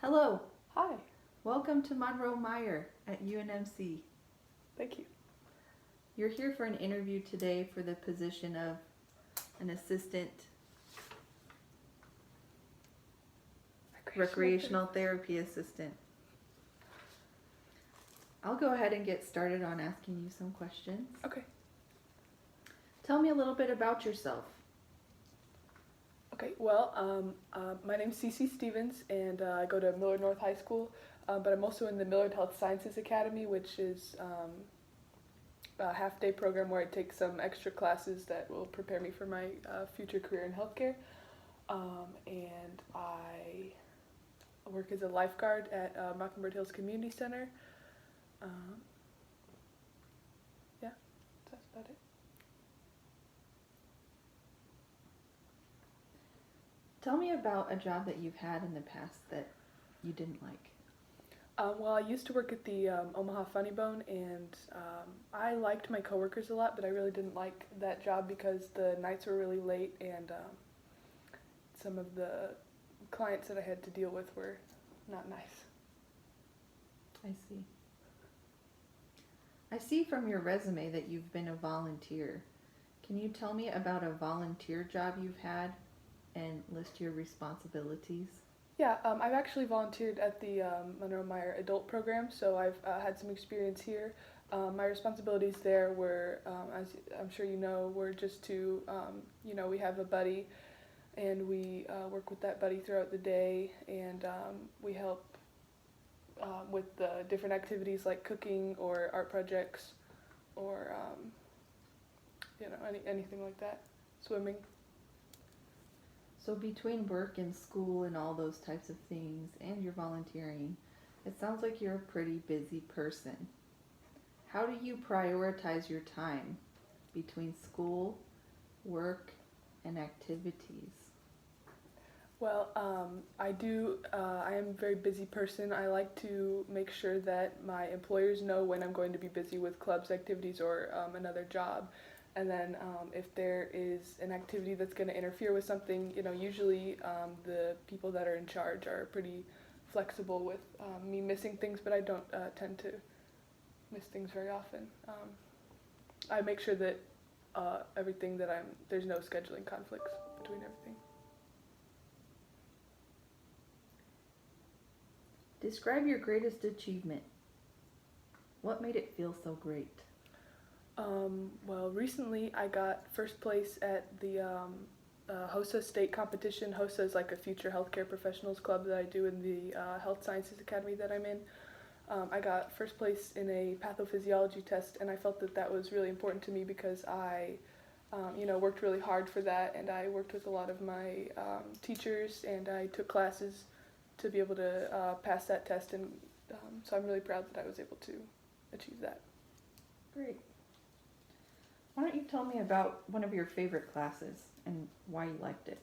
Hello, Hi, welcome to Monroe Meyer at UNMC. thank you. You're here for an interview today for the position of an assistant recreational therapy assistant. I'll go ahead and get started on asking you some questions. Okay. Tell me a little bit about yourself. Okay, well, my name's Ceci Stevens, and I go to Millard North High School, but I'm also in the Millard Health Sciences Academy, which is a half-day program where I take some extra classes that will prepare me for my future career in healthcare. And I work as a lifeguard at Mockingbird Hills Community Center. Yeah, that's about it. Tell me about a job that you've had in the past that you didn't like. Well, I used to work at the Omaha Funny Bone, and I liked my coworkers a lot, but I really didn't like that job because the nights were really late, and some of the clients that I had to deal with were not nice. I see. I see from your resume that you've been a volunteer. Can you tell me about a volunteer job you've had and list your responsibilities? Yeah, I've actually volunteered at the Monroe Meyer adult program, so I've had some experience here. My responsibilities there were, as I'm sure you know, were just to, we have a buddy, and we work with that buddy throughout the day, and we help with the different activities like cooking or art projects, or anything like that, swimming. So between work and school and all those types of things and your volunteering, it sounds like you're a pretty busy person. How do you prioritize your time between school, work, and activities? Well, I do. I am a very busy person. I like to make sure that my employers know when I'm going to be busy with clubs, activities, or another job. And then if there is an activity that's going to interfere with something, usually the people that are in charge are pretty flexible with me missing things, but I don't tend to miss things very often. I make sure that there's no scheduling conflicts between everything. Describe your greatest achievement. What made it feel so great? Well, recently I got first place at the HOSA state competition. HOSA is like a future healthcare professionals club that I do in the Health Sciences Academy that I'm in. I got first place in a pathophysiology test, and I felt that that was really important to me because I, worked really hard for that, and I worked with a lot of my teachers, and I took classes to be able to pass that test, and so I'm really proud that I was able to achieve that. Great. Why don't you tell me about one of your favorite classes and why you liked it?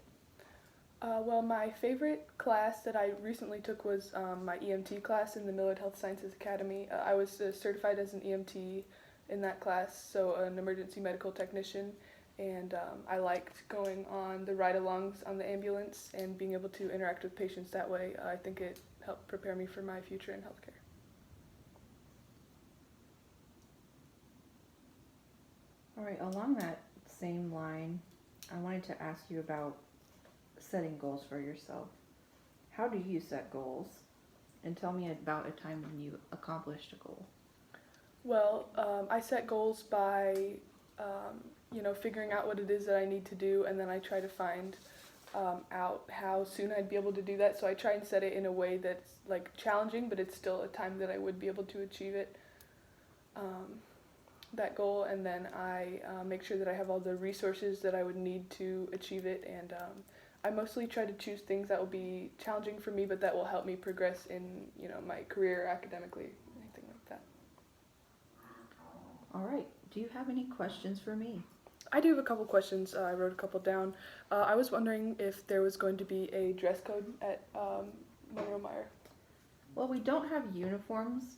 Well, my favorite class that I recently took was my EMT class in the Millard Health Sciences Academy. I was certified as an EMT in that class, so an emergency medical technician, and I liked going on the ride-alongs on the ambulance and being able to interact with patients that way. I think it helped prepare me for my future in healthcare. All right, along that same line, I wanted to ask you about setting goals for yourself. How do you set goals? And tell me about a time when you accomplished a goal. Well, I set goals by, figuring out what it is that I need to do, and then I try to find out how soon I'd be able to do that. So I try and set it in a way that's like challenging, but it's still a time that I would be able to achieve it. That goal, and then I make sure that I have all the resources that I would need to achieve it, and I mostly try to choose things that will be challenging for me, but that will help me progress in my career, academically, anything like that. All right, do you have any questions for me? I do have a couple questions. I wrote a couple down. I was wondering if there was going to be a dress code at Monroe Meyer. Well, we don't have uniforms.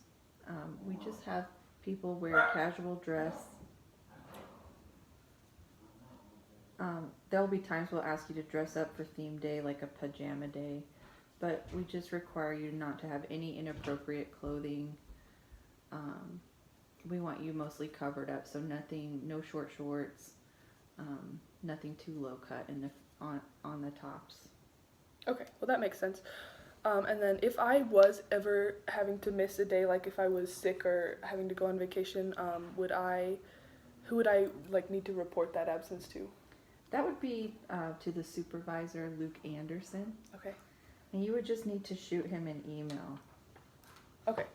We just have people wear casual dress. There'll be times we'll ask you to dress up for theme day, like a pajama day. but we just require you not to have any inappropriate clothing. We want you mostly covered up, so nothing, no short shorts, nothing too low cut on the tops. Okay, well that makes sense. And then if I was ever having to miss a day, like if I was sick or having to go on vacation, who would I like need to report that absence to? That would be to the supervisor, Luke Anderson, Okay. and you would just need to shoot him an email. Okay.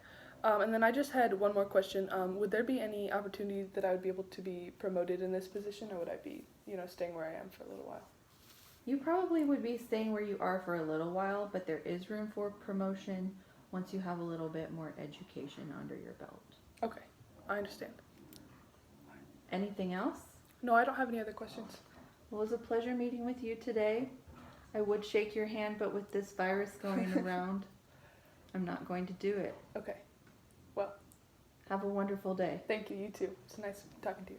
And then I just had one more question. Would there be any opportunity that I would be able to be promoted in this position, or would I be, staying where I am for a little while? You probably would be staying where you are for a little while, but there is room for promotion once you have a little bit more education under your belt. Okay, I understand. Anything else? No, I don't have any other questions. Well, it was a pleasure meeting with you today. I would shake your hand, but with this virus going around, I'm not going to do it. Okay. Well, have a wonderful day. Thank you. You too. It's nice talking to you.